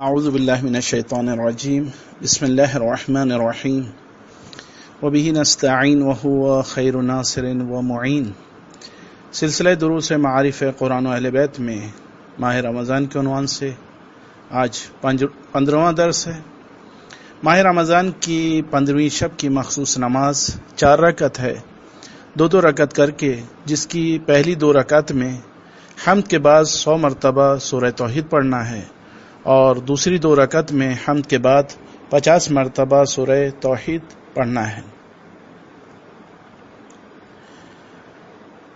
اعوذ باللہ من الشیطان الرجیم بسم اللہ الرحمن الرحیم وبہ نستعین وہو خیر ناصر ومعین۔ سلسلہ دروس معارف قرآن و اہل بیت میں ماہ رمضان کے عنوان سے آج 15واں درس ہے۔ ماہ رمضان کی 15ویں شب کی مخصوص نماز 4 رکعت ہے، دو رکعت کر کے، جس کی پہلی 2 رکعت میں حمد کے بعد 100 مرتبہ سورہ توحید پڑھنا ہے اور دوسری 2 رکعت میں حمد کے بعد 50 مرتبہ سورہ توحید پڑھنا ہے۔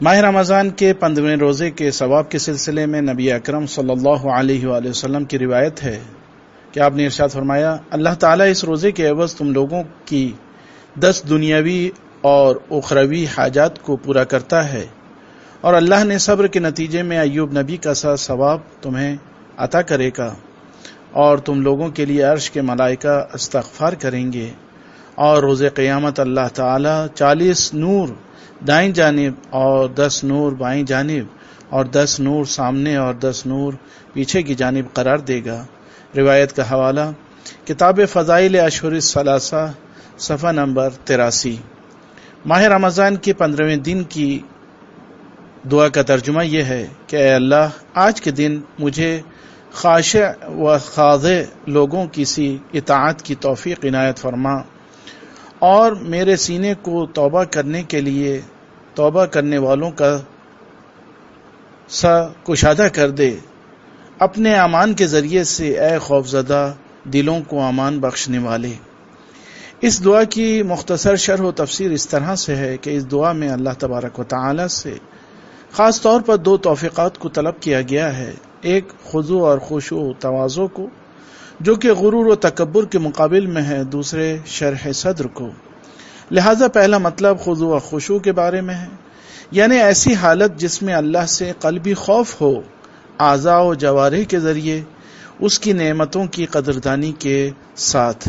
ماہ رمضان کے 15ویں روزے کے ثواب کے سلسلے میں نبی اکرم صلی اللہ علیہ وآلہ وسلم کی روایت ہے کہ آپ نے ارشاد فرمایا، اللہ تعالیٰ اس روزے کے عوض تم لوگوں کی 10 دنیاوی اور اخروی حاجات کو پورا کرتا ہے، اور اللہ نے صبر کے نتیجے میں ایوب نبی کا سا ثواب تمہیں عطا کرے گا، اور تم لوگوں کے لیے عرش کے ملائکہ استغفار کریں گے، اور روز قیامت اللہ تعالی 40 نور دائیں جانب اور 10 نور بائیں جانب اور 10 نور سامنے اور 10 نور پیچھے کی جانب قرار دے گا۔ روایت کا حوالہ کتاب فضائل اشہر الثلاثہ صفحہ نمبر 83۔ ماہ رمضان کے 15ویں دن کی دعا کا ترجمہ یہ ہے کہ اے اللہ، آج کے دن مجھے خاشع و خاضع لوگوں کی سی اطاعت کی توفیق عنایت فرما، اور میرے سینے کو توبہ کرنے کے لیے توبہ کرنے والوں کا سا کشادہ کر دے، اپنے امان کے ذریعے سے اے خوفزدہ دلوں کو امان بخشنے والے۔ اس دعا کی مختصر شرح و تفسیر اس طرح سے ہے کہ اس دعا میں اللہ تبارک و تعالی سے خاص طور پر 2 توفیقات کو طلب کیا گیا ہے، ایک خضوع اور خشوع و تواضع کو، جو کہ غرور و تکبر کے مقابل میں ہے، دوسرے شرح صدر کو۔ لہذا پہلا مطلب خضوع و خشوع کے بارے میں ہے، یعنی ایسی حالت جس میں اللہ سے قلبی خوف ہو، اعضاء و جوارح کے ذریعے اس کی نعمتوں کی قدردانی کے ساتھ۔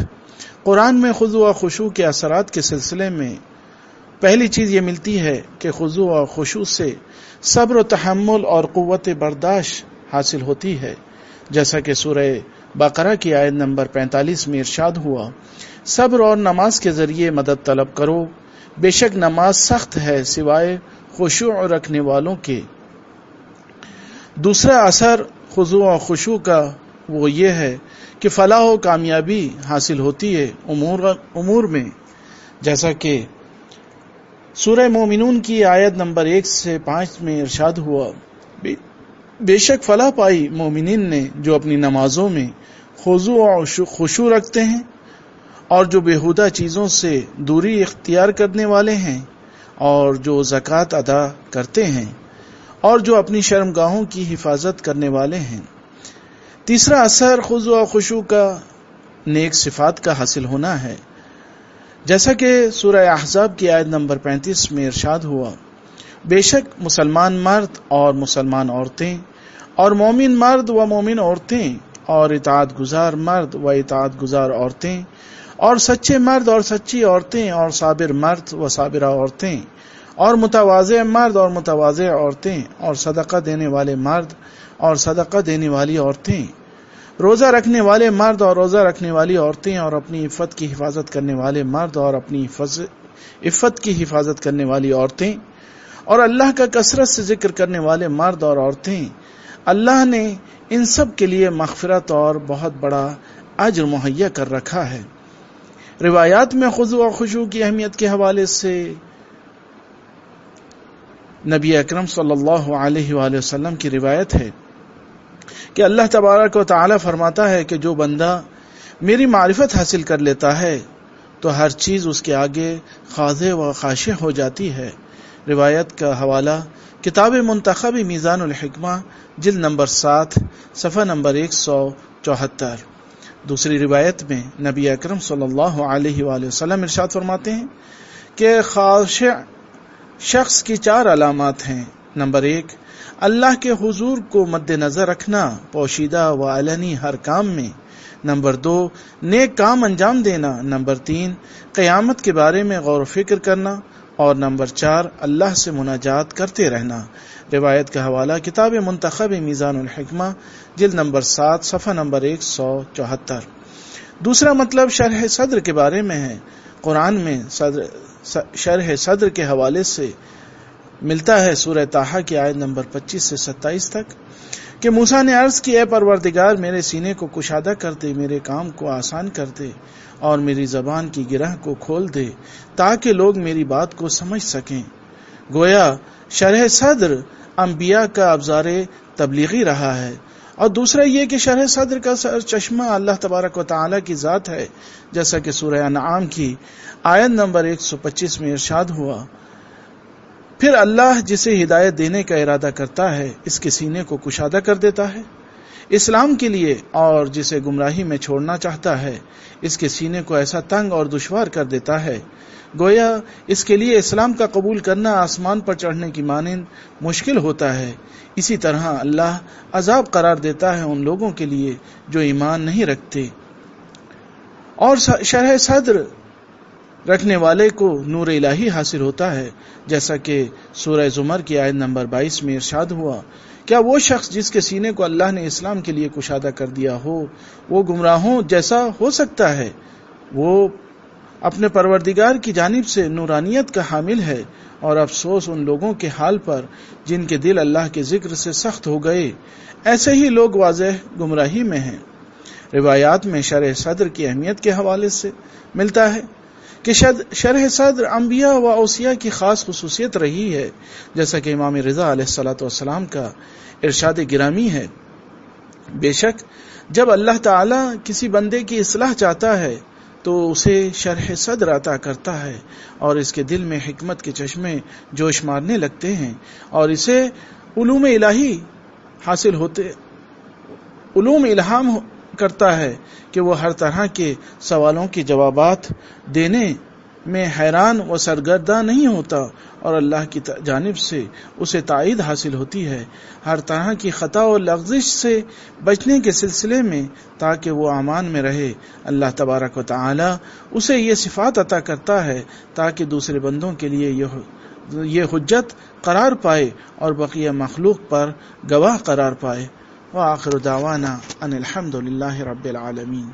قرآن میں خضوع و خشوع کے اثرات کے سلسلے میں پہلی چیز یہ ملتی ہے کہ خضوع و خشوع سے صبر و تحمل اور قوت برداشت حاصل ہوتی ہے، جیسا کہ سورہ بقرہ کی آیت نمبر 45 میں ارشاد ہوا، صبر اور نماز کے ذریعے مدد طلب کرو، بے شک نماز سخت ہے سوائے خشوع رکھنے والوں کے۔ دوسرا اثر خضوع و خشوع کا وہ یہ ہے کہ فلاح و کامیابی حاصل ہوتی ہے امور میں، جیسا کہ سورہ مومنون کی آیت نمبر 1 سے 5 میں ارشاد ہوا، بے شک فلاح پائی مومنین نے جو اپنی نمازوں میں خضوع و خشوع رکھتے ہیں، اور جو بیہودہ چیزوں سے دوری اختیار کرنے والے ہیں، اور جو زکوٰۃ ادا کرتے ہیں، اور جو اپنی شرمگاہوں کی حفاظت کرنے والے ہیں۔ تیسرا اثر خضوع و خشوع کا نیک صفات کا حاصل ہونا ہے، جیسا کہ سورہ احزاب کی آیت نمبر 35 میں ارشاد ہوا، بے شک مسلمان مرد اور مسلمان عورتیں، اور مومن مرد و مومن عورتیں، اور اطاعت گزار مرد و اطاعت گزار عورتیں، اور سچے مرد اور سچی عورتیں، اور صابر مرد و صابرہ عورتیں، اور متواضع مرد اور متواضع عورتیں، اور صدقہ دینے والے مرد اور صدقہ دینے والی عورتیں، روزہ رکھنے والے مرد اور روزہ رکھنے والی عورتیں، اور اپنی عفت کی حفاظت کرنے والے مرد اور اپنی عفت کی حفاظت کرنے والی عورتیں، اور اللہ کا کثرت سے ذکر کرنے والے مرد اور عورتیں۔ اللہ نے ان سب کے لیے مغفرت اور بہت بڑا اجر مہیا کر رکھا ہے۔ روایات میں خضوع و خشوع کی اہمیت کے حوالے سے نبی اکرم صلی اللہ علیہ وآلہ وسلم کی روایت ہے کہ اللہ تبارک و تعالی فرماتا ہے کہ جو بندہ میری معرفت حاصل کر لیتا ہے تو ہر چیز اس کے آگے خاضع و خاشع ہو جاتی ہے۔ روایت کا حوالہ کتاب منتخب میزان الحکمہ جلد نمبر 7 صفحہ نمبر 174۔ دوسری روایت میں نبی اکرم صلی اللہ علیہ وآلہ وسلم ارشاد فرماتے ہیں کہ خاشع شخص کی 4 علامات ہیں۔ نمبر 1، اللہ کے حضور کو مد نظر رکھنا پوشیدہ و علنی ہر کام میں۔ نمبر 2، نیک کام انجام دینا۔ نمبر 3، قیامت کے بارے میں غور و فکر کرنا اور نمبر 4 اللہ سے مناجات کرتے رہنا۔ روایت کا حوالہ کتاب منتخب میزان الحکمہ جلد نمبر 7 صفحہ نمبر 174۔ دوسرا مطلب شرح صدر کے بارے میں ہے۔ قرآن میں شرح صدر کے حوالے سے ملتا ہے سورہ طٰہٰ کی آیت نمبر 25 سے 27 تک کہ موسیٰ نے عرض کی، اے پروردگار میرے سینے کو کشادہ کر دے، میرے کام کو آسان کر دے اور میری زبان کی گرہ کو کھول دے تاکہ لوگ میری بات کو سمجھ سکیں۔ گویا شرح صدر انبیاء کا ابزار تبلیغی رہا ہے، اور دوسرا یہ کہ شرح صدر کا سرچشمہ اللہ تبارک و تعالی کی ذات ہے، جیسا کہ سورہ انعام کی آیت نمبر 125 میں ارشاد ہوا، پھر اللہ جسے ہدایت دینے کا ارادہ کرتا ہے اس کے سینے کو کشادہ کر دیتا ہے اسلام کے لیے، اور جسے گمراہی میں چھوڑنا چاہتا ہے اس کے سینے کو ایسا تنگ اور دشوار کر دیتا ہے، گویا اس کے لیے اسلام کا قبول کرنا آسمان پر چڑھنے کی مانند مشکل ہوتا ہے۔ اسی طرح اللہ عذاب قرار دیتا ہے ان لوگوں کے لیے جو ایمان نہیں رکھتے، اور شرح صدر رکھنے والے کو نور الہی حاصل ہوتا ہے، جیسا کہ سورہ زمر کی آیت نمبر 22 میں ارشاد ہوا، کیا وہ شخص جس کے سینے کو اللہ نے اسلام کے لیے کشادہ کر دیا ہو وہ گمراہوں جیسا ہو سکتا ہے؟ وہ اپنے پروردگار کی جانب سے نورانیت کا حامل ہے، اور افسوس ان لوگوں کے حال پر جن کے دل اللہ کے ذکر سے سخت ہو گئے، ایسے ہی لوگ واضح گمراہی میں ہیں۔ روایات میں شرح صدر کی اہمیت کے حوالے سے ملتا ہے کہ شرح صدر انبیاء و اوصیاء کی خاص خصوصیت رہی ہے، جیسا کہ امام رضا علیہ الصلوۃ والسلام کا ارشاد گرامی ہے، بے شک جب اللہ تعالی کسی بندے کی اصلاح چاہتا ہے تو اسے شرح صدر عطا کرتا ہے، اور اس کے دل میں حکمت کے چشمے جوش مارنے لگتے ہیں، اور اسے علوم الہی حاصل ہوتے، علوم الہام کرتا ہے کہ وہ ہر طرح کے سوالوں کے جوابات دینے میں حیران و سرگرداں نہیں ہوتا، اور اللہ کی جانب سے اسے تائید حاصل ہوتی ہے ہر طرح کی خطا و لغزش سے بچنے کے سلسلے میں، تاکہ وہ امان میں رہے۔ اللہ تبارک و تعالی اسے یہ صفات عطا کرتا ہے تاکہ دوسرے بندوں کے لیے یہ حجت قرار پائے اور بقیہ مخلوق پر گواہ قرار پائے۔ وآخر دعوانا ان الحمد للہ رب العالمین۔